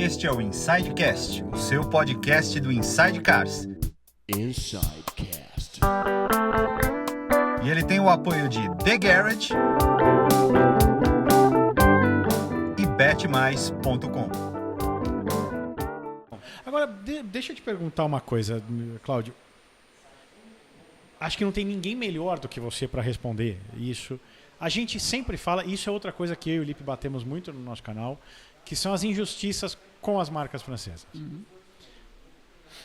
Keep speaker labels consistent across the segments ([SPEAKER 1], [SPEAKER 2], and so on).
[SPEAKER 1] Este é o Insidecast, o seu podcast do Inside Cars.
[SPEAKER 2] Insidecast.
[SPEAKER 1] E ele tem o apoio de The Garage e betmais.com.
[SPEAKER 3] Agora, deixa eu te perguntar uma coisa, Cláudio. Acho que não tem ninguém melhor do que você para responder isso. A gente sempre fala, isso é outra coisa que eu e o Lipe batemos muito no nosso canal, que são as injustiças com as marcas francesas. Uhum.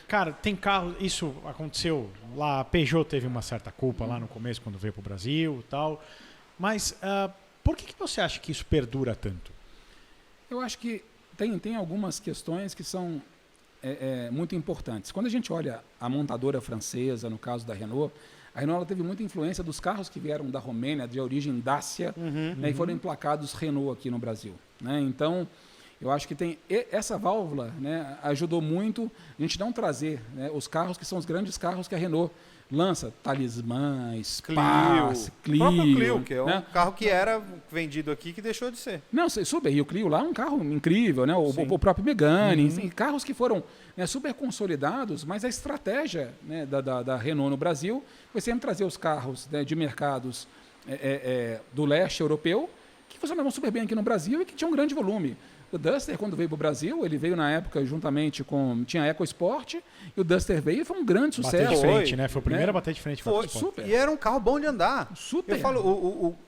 [SPEAKER 3] Cara, tem carro, isso aconteceu lá, a Peugeot teve uma certa culpa lá no começo, quando veio para o Brasil e tal. Mas por que você acha que isso perdura tanto?
[SPEAKER 4] Eu acho que tem algumas questões que são muito importantes. Quando a gente olha a montadora francesa, no caso da Renault, a Renault ela teve muita influência dos carros que vieram da Romênia, de origem Dacia, e foram emplacados Renault aqui no Brasil. Né? Então, eu acho que tem essa válvula, né, ajudou muito a gente não trazer, né, os carros que são os grandes carros que a Renault lança, Talismã, Space, Clio.
[SPEAKER 5] O próprio Clio, que é
[SPEAKER 4] né?
[SPEAKER 5] um carro que era vendido aqui que deixou de ser.
[SPEAKER 4] Não, super, e o Clio lá é um carro incrível, né? O próprio Megane, enfim, carros que foram, né, super consolidados, mas a estratégia, né, da Renault no Brasil foi sempre trazer os carros, né, de mercados do leste europeu, que funcionavam super bem aqui no Brasil e que tinham um grande volume. O Duster, quando veio para o Brasil, ele veio na época juntamente com... Tinha a EcoSport, e o Duster veio e foi um grande sucesso.
[SPEAKER 3] Bater de frente, né? Foi o primeiro a bater de frente.
[SPEAKER 5] Foi, super. E era um carro bom de andar.
[SPEAKER 4] Super.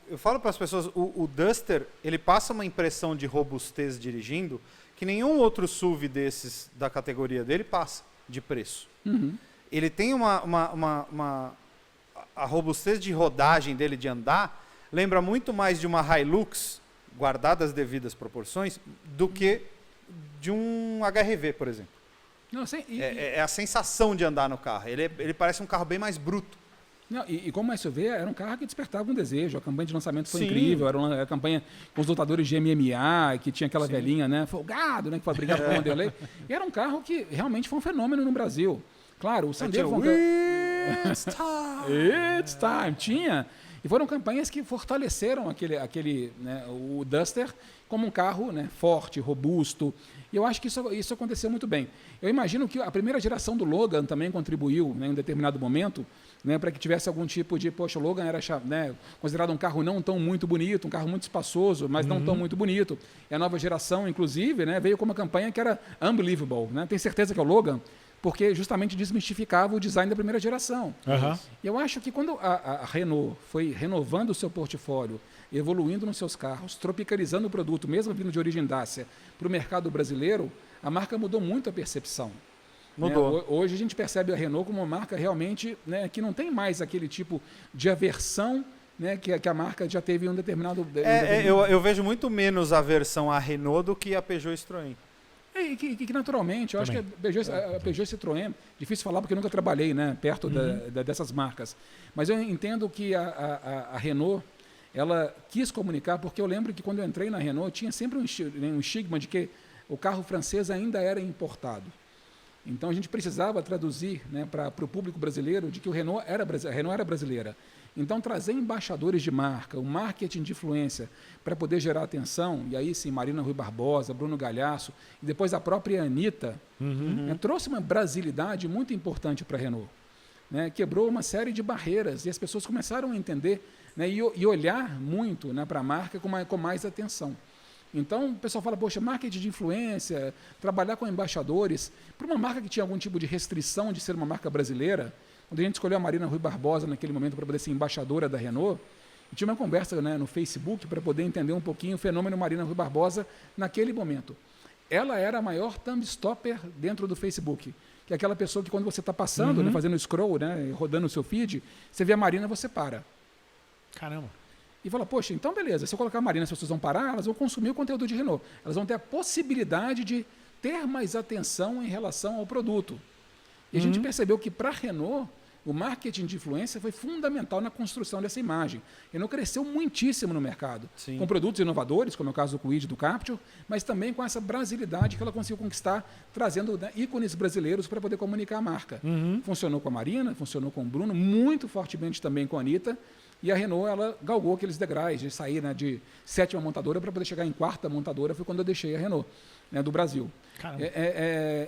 [SPEAKER 5] Eu falo para as pessoas, o Duster, ele passa uma impressão de robustez dirigindo que nenhum outro SUV desses da categoria dele passa de preço.
[SPEAKER 4] Uhum.
[SPEAKER 5] Ele tem a robustez de rodagem dele de andar, lembra muito mais de uma Hilux, guardadas as devidas proporções, do que de um HR-V, por exemplo.
[SPEAKER 4] Não,
[SPEAKER 5] é a sensação de andar no carro. Ele parece um carro bem mais bruto.
[SPEAKER 4] Não, e como SUV, era um carro que despertava um desejo. A campanha de lançamento foi incrível. Era uma campanha com os lutadores de MMA, que tinha aquela velhinha, né, folgado, né, que foi brigado com o Wanderlei. E era um carro que realmente foi um fenômeno no Brasil. Claro, o Sandero foi
[SPEAKER 5] It's time!
[SPEAKER 4] It's time! Tinha... E foram campanhas que fortaleceram né, o Duster como um carro, né, forte, robusto. E eu acho que isso aconteceu muito bem. Eu imagino que a primeira geração do Logan também contribuiu, né, em um determinado momento, né, para que tivesse algum tipo de... Poxa, o Logan era, né, considerado um carro não tão muito bonito, um carro muito espaçoso, mas não tão muito bonito. E a nova geração, inclusive, né, veio com uma campanha que era unbelievable. Né? Tem certeza que é o Logan? Porque justamente desmistificava o design da primeira geração.
[SPEAKER 3] Uhum.
[SPEAKER 4] Eu acho que quando a Renault foi renovando o seu portfólio, evoluindo nos seus carros, tropicalizando o produto, mesmo vindo de origem Dacia, para o mercado brasileiro, a marca mudou muito a percepção.
[SPEAKER 5] Mudou.
[SPEAKER 4] Né? Hoje a gente percebe a Renault como uma marca realmente, né, que não tem mais aquele tipo de aversão, né, que a marca já teve em um determinado...
[SPEAKER 5] Eu vejo muito menos aversão à Renault do que a Peugeot e Citroën.
[SPEAKER 4] E que naturalmente, eu acho que a Peugeot e Citroën, difícil falar porque eu nunca trabalhei, né, perto dessas marcas, mas eu entendo que a Renault, ela quis comunicar, porque eu lembro que quando eu entrei na Renault, tinha sempre um estigma de que o carro francês ainda era importado. Então a gente precisava traduzir, né, para o público brasileiro de que a Renault era brasileira. Então, trazer embaixadores de marca, o marketing de influência, para poder gerar atenção, e aí sim, Marina Rui Barbosa, Bruno Galhaço, e depois a própria Anitta, né, trouxe uma brasilidade muito importante para a Renault. Né, quebrou uma série de barreiras, e as pessoas começaram a entender, né, e olhar muito, né, para a marca com mais atenção. Então, o pessoal fala, poxa, marketing de influência, trabalhar com embaixadores, para uma marca que tinha algum tipo de restrição de ser uma marca brasileira. Quando a gente escolheu a Marina Rui Barbosa naquele momento para poder ser embaixadora da Renault, eu tinha uma conversa, né, no Facebook para poder entender um pouquinho o fenômeno Marina Rui Barbosa naquele momento. Ela era a maior thumb stopper dentro do Facebook, que é aquela pessoa que quando você está passando, né, fazendo scroll, né, rodando o seu feed, você vê a Marina, você para.
[SPEAKER 3] Caramba.
[SPEAKER 4] E fala, poxa, então beleza, se eu colocar a Marina, as pessoas vão parar, elas vão consumir o conteúdo de Renault. Elas vão ter a possibilidade de ter mais atenção em relação ao produto. E a gente percebeu que, para a Renault, o marketing de influência foi fundamental na construção dessa imagem. A Renault cresceu muitíssimo no mercado, com produtos inovadores, como é o caso do Kwid e do Captur, mas também com essa brasilidade que ela conseguiu conquistar, trazendo, né, ícones brasileiros para poder comunicar a marca. Funcionou com a Marina, funcionou com o Bruno, muito fortemente também com a Anitta, E a Renault, ela galgou aqueles degraus de sair, né, de 7ª montadora para poder chegar em 4ª montadora, foi quando eu deixei a Renault, né, do Brasil.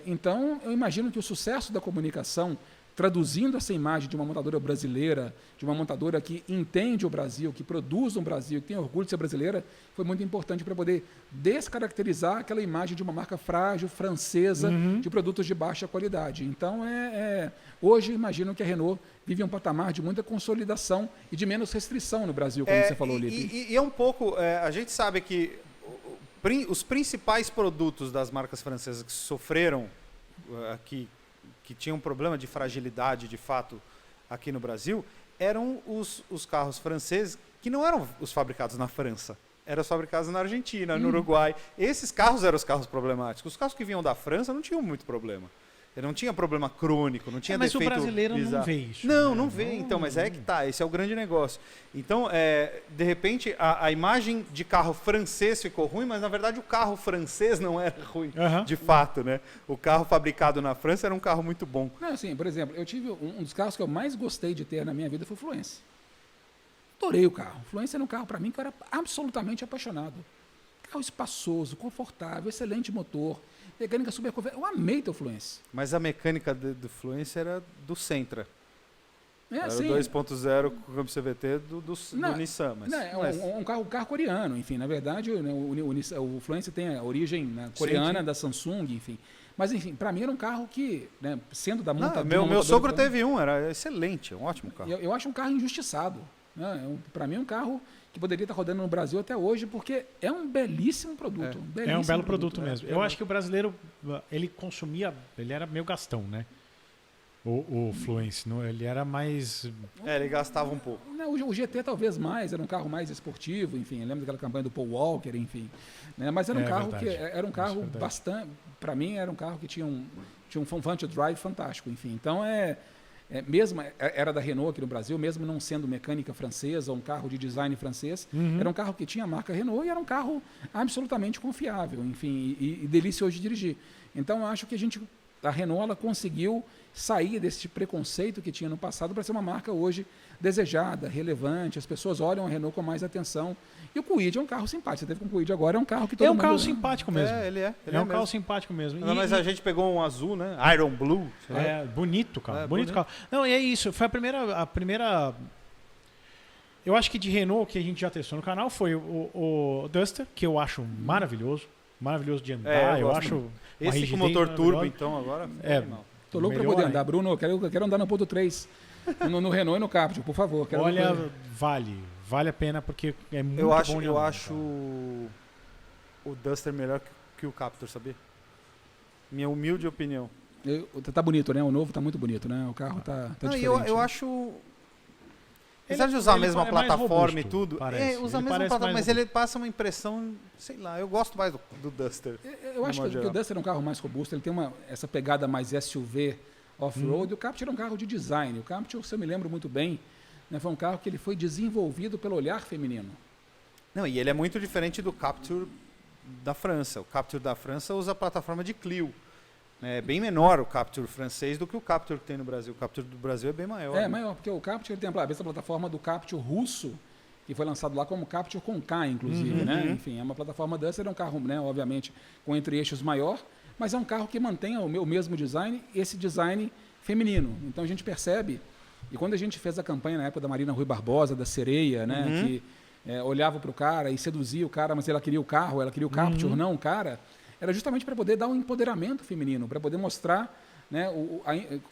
[SPEAKER 4] Então, eu imagino que o sucesso da comunicação, traduzindo essa imagem de uma montadora brasileira, de uma montadora que entende o Brasil, que produz no Brasil, que tem orgulho de ser brasileira, foi muito importante para poder descaracterizar aquela imagem de uma marca frágil, francesa, de produtos de baixa qualidade. Então, hoje, imagino que a Renault vive um patamar de muita consolidação e de menos restrição no Brasil, como você falou, Lipe.
[SPEAKER 5] E é um pouco... a gente sabe que os principais produtos das marcas francesas que sofreram aqui, que tinham um problema de fragilidade, de fato, aqui no Brasil, eram os carros franceses, que não eram os fabricados na França, eram os fabricados na Argentina, no Uruguai. Esses carros eram os carros problemáticos. Os carros que vinham da França não tinham muito problema. Ele não tinha problema crônico, não tinha defeito.
[SPEAKER 3] Mas o brasileiro
[SPEAKER 5] bizarro.
[SPEAKER 3] não vê isso.
[SPEAKER 5] Não vê, então, mas é que tá, esse é o grande negócio. Então, de repente, a imagem de carro francês ficou ruim, mas na verdade o carro francês não era ruim, de fato, né? O carro fabricado na França era um carro muito bom.
[SPEAKER 4] Não, assim, por exemplo, eu tive um dos carros que eu mais gostei de ter na minha vida foi o Fluence. Adorei o carro. O Fluence era um carro, para mim, que eu era absolutamente apaixonado. Carro espaçoso, confortável, excelente motor, mecânica super confiável. Eu amei ter o Fluence.
[SPEAKER 5] Mas a mecânica do Fluence era do Sentra. Era
[SPEAKER 4] sim.
[SPEAKER 5] o 2.0 com câmbio CVT do Nissan. Mas,
[SPEAKER 4] um carro coreano, enfim. Na verdade, né, o Fluence tem a origem, né, coreana, da Samsung, enfim. Mas, enfim, para mim era um carro que, né, sendo da montadora...
[SPEAKER 5] Meu sogro teve um, era excelente, um ótimo carro.
[SPEAKER 4] Eu acho um carro injustiçado. Né? Para mim é um carro que poderia estar rodando no Brasil até hoje, porque é um belíssimo produto.
[SPEAKER 3] É um belo produto mesmo. Eu acho que o brasileiro, ele consumia, ele era meio gastão, né? O Fluence, ele era mais...
[SPEAKER 5] ele gastava um pouco.
[SPEAKER 4] O GT talvez mais, era um carro mais esportivo, enfim, eu lembro daquela campanha do Paul Walker, enfim. Né? Mas era um carro
[SPEAKER 3] verdade.
[SPEAKER 4] que era um carro bastante... Para mim era um carro que tinha um front drive fantástico, enfim. Então mesmo era da Renault aqui no Brasil, mesmo não sendo mecânica francesa ou um carro de design francês, era um carro que tinha a marca Renault e era um carro absolutamente confiável, enfim, e delicioso de dirigir. Então, eu acho que a Renault ela conseguiu sair desse preconceito que tinha no passado para ser uma marca hoje desejada, relevante, as pessoas olham a Renault com mais atenção. E o Kwid é um carro simpático. Você teve com o Kwid agora, é um carro que todo mundo...
[SPEAKER 3] É um carro simpático mesmo.
[SPEAKER 5] Ele é.
[SPEAKER 3] É um carro simpático mesmo.
[SPEAKER 5] Mas a gente pegou um azul, né? Iron Blue.
[SPEAKER 3] Bonito, cara. Bonito carro. Não, e é isso. Foi a primeira... Eu acho que de Renault que a gente já testou no canal foi o Duster, que eu acho maravilhoso. Maravilhoso de andar. Eu acho...
[SPEAKER 5] Esse com motor turbo, então, agora...
[SPEAKER 4] Tô louco para poder andar. Bruno, eu quero andar no ponto 3. No Renault e no Captur, por favor.
[SPEAKER 3] Olha, vale a pena porque é muito bom de andar.
[SPEAKER 5] Eu acho o Duster melhor que o Captur, sabia? Minha humilde opinião.
[SPEAKER 4] Tá bonito, né? O novo tá muito bonito, né? O carro tá diferente.
[SPEAKER 5] Eu acho... Apesar de usar a mesma plataforma e tudo, usa a mesma plataforma, mas ele passa uma impressão, sei lá, eu gosto mais do Duster.
[SPEAKER 4] Eu acho que o Duster é um carro mais robusto, ele tem essa pegada mais SUV off-road. O Captur é um carro de design. O Captur, se eu me lembro muito bem, né, foi um carro que ele foi desenvolvido pelo olhar feminino.
[SPEAKER 5] Não, e ele é muito diferente do Captur da França. O Captur da França usa a plataforma de Clio. É bem menor o Captur francês do que o Captur que tem no Brasil. O Captur do Brasil é bem maior.
[SPEAKER 4] Maior, porque o Captur tem a mesma plataforma do Captur russo, que foi lançado lá como Captur com K, inclusive. Né? Enfim, é uma plataforma Duster, é um carro, né, obviamente, com entre-eixos maior, mas é um carro que mantém o mesmo design, esse design feminino. Então a gente percebe, e quando a gente fez a campanha na época da Marina Rui Barbosa, da Sereia, né, que olhava para o cara e seduzia o cara, mas ela queria o carro, ela queria o Captur, não o cara... Era justamente para poder dar um empoderamento feminino, para poder mostrar, né,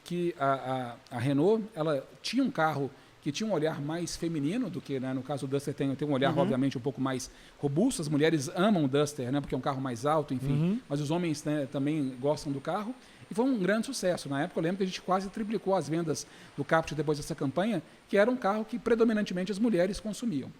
[SPEAKER 4] que a Renault ela tinha um carro que tinha um olhar mais feminino do que, né, no caso o Duster tem um olhar, obviamente, um pouco mais robusto. As mulheres amam o Duster, né, porque é um carro mais alto, enfim, mas os homens, né, também gostam do carro. E foi um grande sucesso. Na época, eu lembro que a gente quase triplicou as vendas do Captur depois dessa campanha, que era um carro que predominantemente as mulheres consumiam.